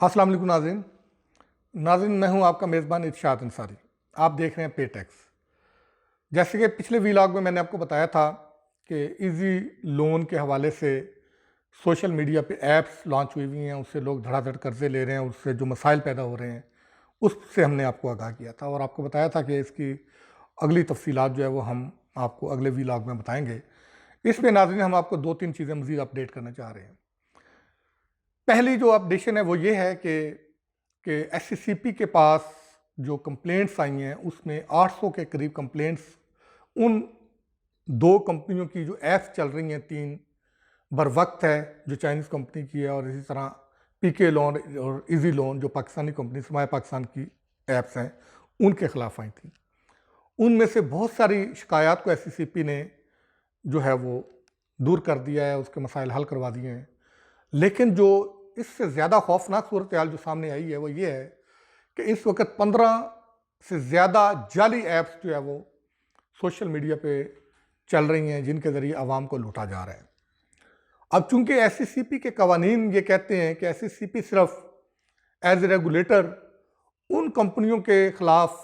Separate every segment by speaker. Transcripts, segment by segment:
Speaker 1: अस्सलाम वालेकुम नाज़रीन। मैं हूं आपका मेज़बान इरशाद अंसारी। आप देख रहे हैं पेटेक्स। जैसे कि पिछले वीलॉग में मैंने आपको बताया था कि इजी लोन के हवाले से सोशल मीडिया पे ऐप्स लॉन्च हुई हुई हैं, उससे लोग धड़ाधड़ कर्जे ले रहे हैं, उससे जो मसाइल पैदा हो रहे हैं उससे हमने आपको आगाह किया था और आपको बताया था कि इसकी अगली तफसीलात जो है वो हम आपको अगले वीलॉग में बताएंगे। इसमें नाज़रीन हम आपको दो तीन चीज़ें मज़ीद अपडेट करना चाह रहे हैं। पहली जो अपडेशन है वो ये है कि एससीसीपी के पास जो कंप्लेंट्स आई हैं उसमें 800 के करीब कंप्लेंट्स उन दो कंपनियों की जो ऐप्स चल रही हैं, तीन बरवक्त है जो चाइनीज़ कंपनी की है और इसी तरह पीके लोन और इजी लोन जो पाकिस्तानी कंपनी समाय पाकिस्तान की ऐप्स हैं उनके खिलाफ आई थी। उनमें से बहुत सारी शिकायत को एससीसीपी ने जो है वो दूर कर दिया है, उसके मसाइल हल करवा दिए हैं। लेकिन जो इससे ज़्यादा खौफनाक सूरत हाल जो सामने आई है वो ये है कि इस वक्त 15 से ज़्यादा जाली ऐप्स जो है वो सोशल मीडिया पे चल रही हैं जिनके ज़रिए आवाम को लूटा जा रहा है। अब चूंकि एससीसीपी के कवानीन ये कहते हैं कि एससीसीपी सिर्फ एज ए रेगुलेटर उन कंपनियों के खिलाफ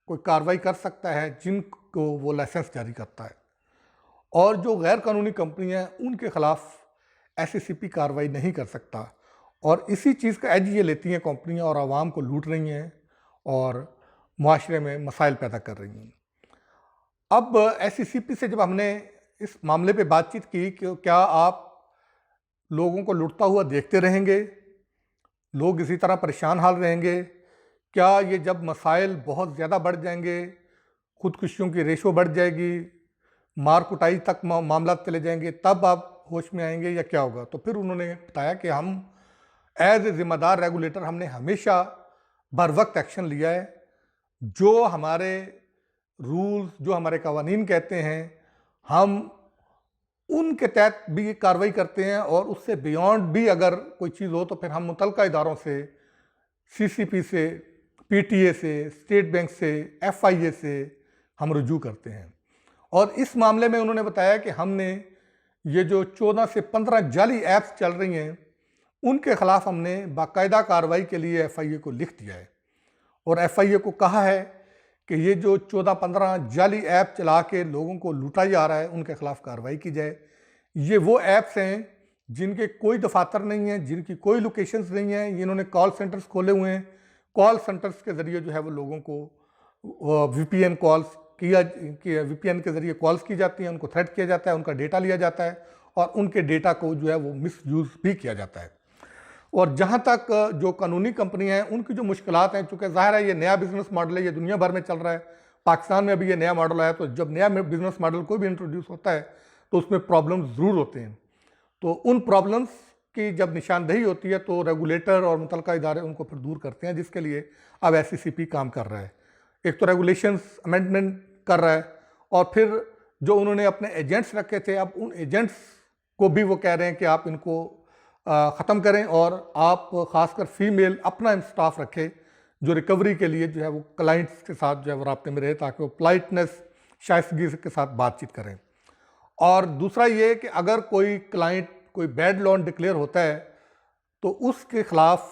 Speaker 1: कोई कार्रवाई कर सकता है जिनको वो लाइसेंस जारी करता है, और जो गैर कानूनी कंपनियां हैं उनके खिलाफ एससीसीपी कार्रवाई नहीं कर सकता। और इसी चीज़ का एज ये लेती हैं कंपनियां और आवाम को लूट रही हैं और मुआशरे में मसाइल पैदा कर रही हैं। अब एससीसीपी से जब हमने इस मामले पे बातचीत की कि क्या आप लोगों को लूटता हुआ देखते रहेंगे, लोग इसी तरह परेशान हाल रहेंगे, क्या ये जब मसाइल बहुत ज़्यादा बढ़ जाएंगे, खुदकुशियों की रेशो बढ़ जाएगी, मार कुटाई तक मामला चले जाएंगे, तब आप होश में आएंगे या क्या होगा? तो फिर उन्होंने बताया कि हम एज ए ज़िम्मेदार रेगुलेटर हमने हमेशा बर वक्त एक्शन लिया है। जो हमारे रूल्स, जो हमारे कवानीन कहते हैं, हम उनके तहत भी कार्रवाई करते हैं और उससे बियॉन्ड भी अगर कोई चीज़ हो तो फिर हम मुतल्लिका इदारों से, सीसीपी से, पीटीए से, स्टेट बैंक से, एफआईए से हम रुजू करते हैं। और इस मामले में उन्होंने बताया कि हमने ये जो 14 से 15 जाली ऐप्स चल रही हैं उनके खिलाफ हमने बाकायदा कार्रवाई के लिए एफआईए को लिख दिया है और एफआईए को कहा है कि ये जो 14-15 जाली ऐप चला के लोगों को लूटा जा रहा है उनके खिलाफ कार्रवाई की जाए। ये वो ऐप्स हैं जिनके कोई दफातर नहीं है, जिनकी कोई लोकेशंस नहीं है, इन्होंने कॉल सेंटर्स खोले हुए हैं। कॉल सेंटर्स के ज़रिए जो है वो लोगों को वीपीएन कॉल्स वीपीएन के ज़रिए कॉल्स की जाती हैं, उनको थ्रेट किया जाता है, उनका डेटा लिया जाता है और उनके डेटा को जो है वो मिसयूज़ भी किया जाता है। और जहाँ तक जो कानूनी कंपनियाँ हैं उनकी जो मुश्किलात हैं, चूँकि ज़ाहिर है ये नया बिज़नेस मॉडल है, ये दुनिया भर में चल रहा है, पाकिस्तान में अभी ये नया मॉडल आया, तो जब नया बिज़नेस मॉडल कोई भी इंट्रोड्यूस होता है तो उसमें प्रॉब्लम्स ज़रूर होते हैं। तो उन प्रॉब्लम्स की जब निशानदेही होती है तो रेगुलेटर और मुतल्लिका इदारे उनको फिर दूर करते हैं, जिसके लिए अब एससीसीपी काम कर रहा है। एक तो रेगुलेशंस अमेंडमेंट कर रहा है और फिर जो उन्होंने अपने एजेंट्स रखे थे, अब उन एजेंट्स को भी वो कह रहे हैं कि आप इनको ख़त्म करें और आप ख़ासकर फीमेल अपना स्टाफ रखें जो रिकवरी के लिए जो है वो क्लाइंट्स के साथ जो है वो राब्ते में रहे, ताकि वो पोलाइटनेस, शाइस्तगी के साथ बातचीत करें। और दूसरा ये कि अगर कोई क्लाइंट कोई बैड लोन डिक्लेयर होता है तो उसके खिलाफ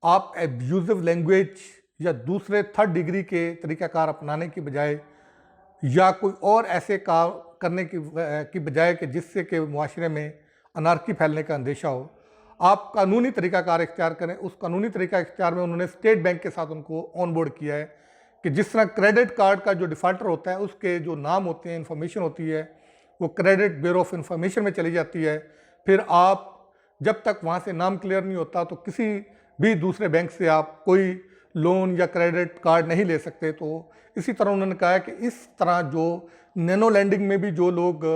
Speaker 1: आप एब्यूजिव लैंग्वेज या दूसरे थर्ड डिग्री के तरीक़ाकार अपनाने की बजाय या कोई और ऐसे काम करने की बजाय कि जिससे कि मुआशरे में अनारकी फैलने का अंदेशा हो, आप कानूनी तरीक़ाकार इख्तियार करें। उस कानूनी तरीक़ा इख्तियार में उन्होंने स्टेट बैंक के साथ उनको ऑन बोर्ड किया है कि जिस तरह क्रेडिट कार्ड का जो डिफ़ॉल्टर होता है उसके जो नाम होते हैं, इन्फॉर्मेशन होती है, वो क्रेडिट ब्यूरो ऑफ इंफॉर्मेशन में चली जाती है। फिर आप जब तक वहाँ से नाम क्लियर नहीं होता तो किसी भी दूसरे बैंक से आप कोई लोन या क्रेडिट कार्ड नहीं ले सकते। तो इसी तरह उन्होंने कहा है कि इस तरह जो नैनो लैंडिंग में भी जो लोग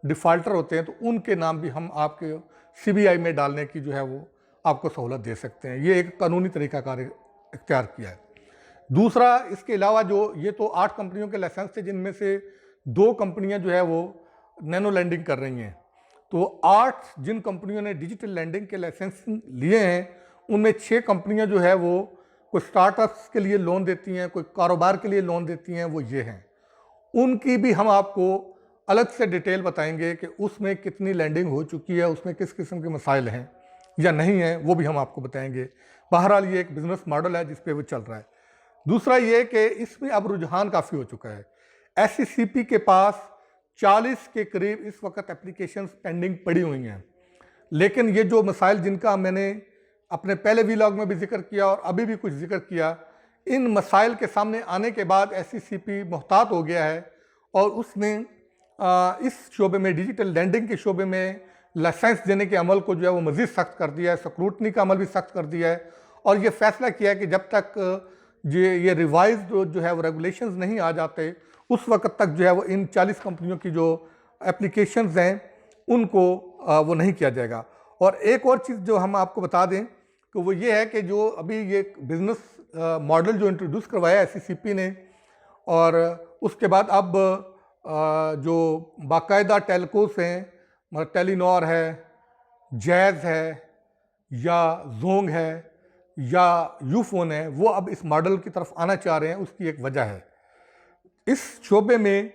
Speaker 1: डिफ़ॉल्टर होते हैं तो उनके नाम भी हम आपके सीबीआई में डालने की जो है वो आपको सहूलत दे सकते हैं। ये एक कानूनी तरीक़ाकार इख्तियार किया है। दूसरा, इसके अलावा जो ये तो 8 कंपनियों के लाइसेंस थे जिनमें से 2 कंपनियां जो है वो नैनो लैंडिंग कर रही हैं। तो 8 जिन कंपनियों ने डिजिटल लैंडिंग के लाइसेंस लिए हैं उनमें 6 कंपनियां जो है वो कोई स्टार्टअप्स के लिए लोन देती हैं, कोई कारोबार के लिए लोन देती हैं, वो ये हैं। उनकी भी हम आपको अलग से डिटेल बताएंगे कि उसमें कितनी लैंडिंग हो चुकी है, उसमें किस किस्म के मसाइल हैं। या नहीं है, वो भी हम आपको बताएंगे। बहरहाल ये एक बिजनेस मॉडल है जिस पे वो चल रहा है। दूसरा ये कि इसमें अब रुझान काफ़ी हो चुका है। एससीसीपी के पास 40 के करीब इस वक्त एप्लीकेशंस पेंडिंग पड़ी हुई हैं, लेकिन ये जो मसाइल जिनका मैंने अपने पहले वीलॉग में भी जिक्र किया और अभी भी कुछ जिक्र किया, इन मसाइल के सामने आने के बाद एससीसीपी मुहतात हो गया है और उसने इस शोबे में, डिजिटल लैंडिंग के शोबे में लाइसेंस देने के अमल को जो है वो मज़ीद सख्त कर दिया है, स्क्रूटनी का अमल भी सख्त कर दिया है और ये फैसला किया है कि जब तक ये रिवाइज जो है वो रेगुलेशंस नहीं आ जाते, उस वक्त तक जो है वो इन 40 कंपनियों की जो एप्लीकेशंस हैं उनको वो नहीं किया जाएगा। और एक और चीज़ जो हम आपको बता दें कि वो ये है कि जो अभी ये बिज़नेस मॉडल जो इंट्रोड्यूस करवाया एससीसीपी ने, और उसके बाद अब जो बाकायदा टेलकोस हैं, मतलब टेलीनॉर है, जैज़ है या जोंग है या यूफोन है, वो अब इस मॉडल की तरफ आना चाह रहे हैं। उसकी एक वजह है, इस शोबे में,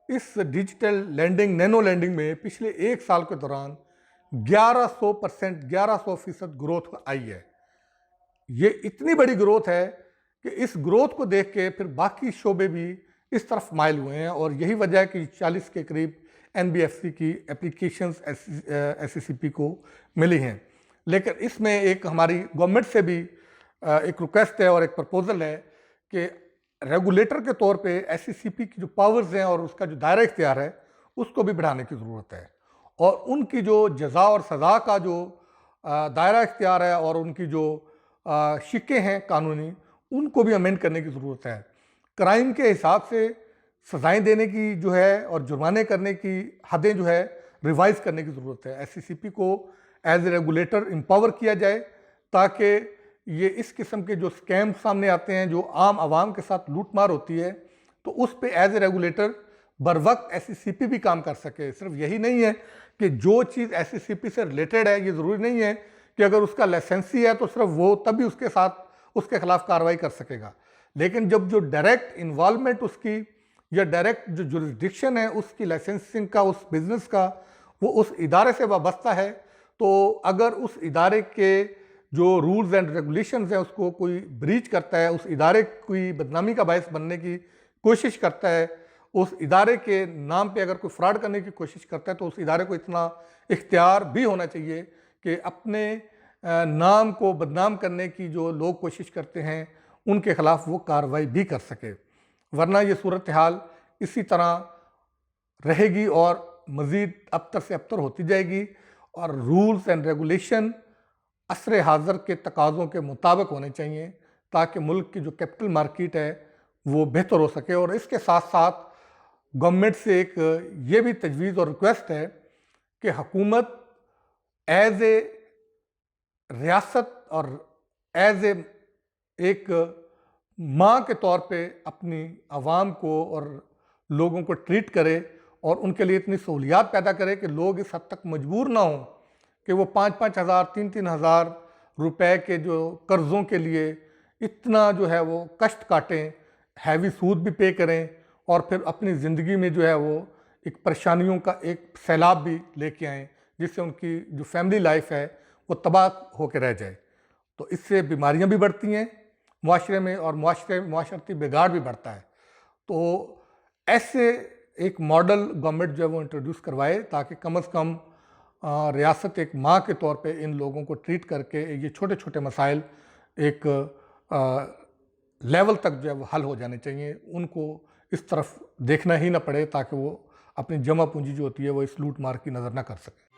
Speaker 1: इस डिजिटल लैंडिंग, नैनो लैंडिंग में पिछले एक साल के दौरान 1100% 1100% ग्रोथ आई है। ये इतनी बड़ी ग्रोथ है कि इस ग्रोथ को देख के फिर बाकी शोबे भी इस तरफ माइल हुए हैं और यही वजह है कि 40 के करीब एनबीएफसी की एप्लीकेशंस एससीसीपी को मिली हैं। लेकिन इसमें एक हमारी गवर्नमेंट से भी एक रिक्वेस्ट है और एक प्रपोजल है कि रेगुलेटर के तौर पे एससीसीपी की जो पावर्स हैं और उसका जो दायरा इख्तियार है उसको भी बढ़ाने की ज़रूरत है और उनकी जो जज़ा और सज़ा का जो दायरा इख्तियार है और उनकी जो शिक्के हैं कानूनी, उनको भी अमेंड करने की ज़रूरत है। क्राइम के हिसाब से सज़ाएँ देने की जो है और जुर्माने करने की हदें जो है रिवाइज़ करने की ज़रूरत है। एससीसीपी को एज ए रेगुलेटर एम्पावर किया जाए ताकि ये इस किस्म के जो स्कैम सामने आते हैं, जो आम आवाम के साथ लूटमार होती है, तो उस पे एज ए रेगुलेटर बर वक्त एससीसीपी भी काम कर सके। सिर्फ यही नहीं है कि जो चीज़ एससीसीपी से रिलेटेड है, ये ज़रूरी नहीं है कि अगर उसका लाइसेंसी है तो सिर्फ वो तभी उसके साथ उसके खिलाफ कार्रवाई कर सकेगा, लेकिन जब जो डायरेक्ट इन्वॉल्वमेंट उसकी या डायरेक्ट जो जुरिस्डिक्शन है उसकी लाइसेंसिंग का, उस बिज़नेस का, वो उस इदारे से वाबस्ता है, तो अगर उस इदारे के जो रूल्स एंड रेगुलेशंस हैं उसको कोई ब्रीच करता है, उस इदारे की बदनामी का बायस बनने की कोशिश करता है, उस इदारे के नाम पे अगर कोई फ्रॉड करने की कोशिश करता है, तो उस इदारे को इतना इख्तियार भी होना चाहिए कि अपने नाम को बदनाम करने की जो लोग कोशिश करते हैं उनके खिलाफ वो कार्रवाई भी कर सके। वरना ये सूरत हाल इसी तरह रहेगी और मज़ीद अबतर से अबतर होती जाएगी और रूल्स एंड रेगुलेशन असर हाज़र के तकाज़ों के मुताबिक होने चाहिए ताकि मुल्क की जो कैपिटल मार्केट है वो बेहतर हो सके। और इसके साथ साथ गवर्नमेंट से एक ये भी तजवीज़ और रिक्वेस्ट है कि हुकूमत एज ए रियासत और एज ए एक माँ के तौर पे अपनी आवाम को और लोगों को ट्रीट करे और उनके लिए इतनी सहूलियात पैदा करे कि लोग इस हद तक मजबूर ना हों कि वो 5-5 हज़ार 3-3 हज़ार रुपए के जो कर्ज़ों के लिए इतना जो है वो कष्ट काटें, हैवी सूद भी पे करें और फिर अपनी ज़िंदगी में जो है वो एक परेशानियों का एक सैलाब भी लेके आएँ जिससे उनकी जो फैमिली लाइफ है वो तबाह होकर रह जाए। तो इससे बीमारियां भी बढ़ती हैं मुआशरे में और मुआशरती बिगाड़ भी बढ़ता है। तो ऐसे एक मॉडल गवर्नमेंट जो है वो इंट्रोड्यूस करवाए ताकि कम से कम रियासत एक माँ के तौर पे इन लोगों को ट्रीट करके ये छोटे छोटे मसाइल एक लेवल तक जो है वो हल हो जाने चाहिए, उनको इस तरफ देखना ही ना पड़े ताकि वो अपनी जमा पूंजी जो होती है वो इस लूट मार की नज़र ना कर सके।